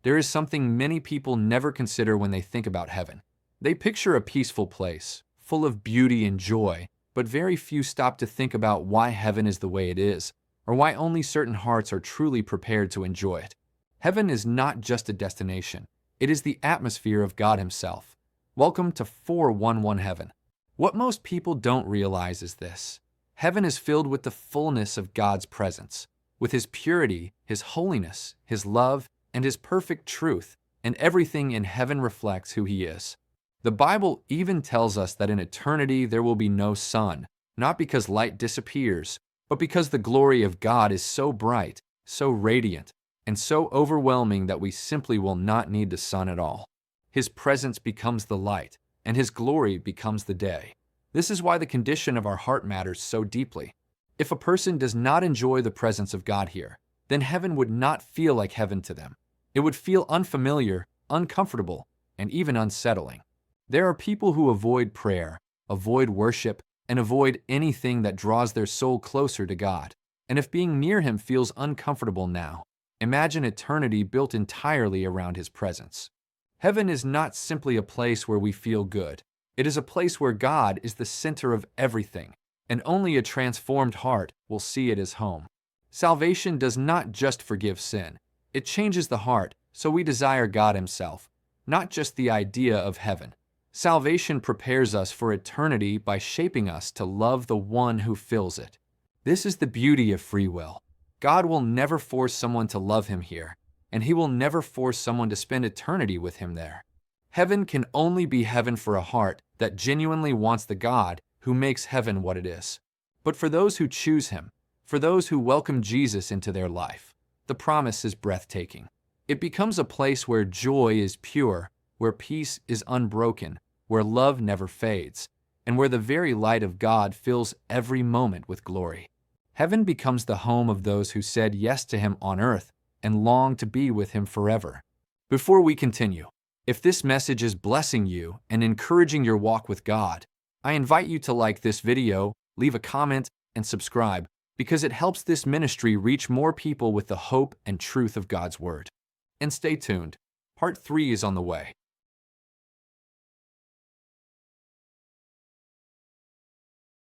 there is something many people never consider when they think about heaven. They picture a peaceful place, full of beauty and joy, but very few stop to think about why heaven is the way it is, or why only certain hearts are truly prepared to enjoy it. Heaven is not just a destination, it is the atmosphere of God Himself. Welcome to 411 Heaven. What most people don't realize is this: heaven is filled with the fullness of God's presence, with His purity, His holiness, His love, and His perfect truth, and everything in heaven reflects who He is. The Bible even tells us that in eternity there will be no sun, not because light disappears, but because the glory of God is so bright, so radiant, and so overwhelming that we simply will not need the sun at all. His presence becomes the light, and His glory becomes the day. This is why the condition of our heart matters so deeply. If a person does not enjoy the presence of God here, then heaven would not feel like heaven to them. It would feel unfamiliar, uncomfortable, and even unsettling. There are people who avoid prayer, avoid worship, and avoid anything that draws their soul closer to God. And if being near Him feels uncomfortable now, imagine eternity built entirely around His presence. Heaven is not simply a place where we feel good. It is a place where God is the center of everything, and only a transformed heart will see it as home. Salvation does not just forgive sin. It changes the heart, so we desire God Himself, not just the idea of heaven. Salvation prepares us for eternity by shaping us to love the one who fills it. This is the beauty of free will. God will never force someone to love Him here, and He will never force someone to spend eternity with Him there. Heaven can only be heaven for a heart that genuinely wants the God who makes heaven what it is. But for those who choose Him, for those who welcome Jesus into their life, the promise is breathtaking. It becomes a place where joy is pure, where peace is unbroken, where love never fades, and where the very light of God fills every moment with glory. Heaven becomes the home of those who said yes to Him on earth and long to be with Him forever. Before we continue, if this message is blessing you and encouraging your walk with God, I invite you to like this video, leave a comment, and subscribe, because it helps this ministry reach more people with the hope and truth of God's Word. And stay tuned. Part 3 is on the way.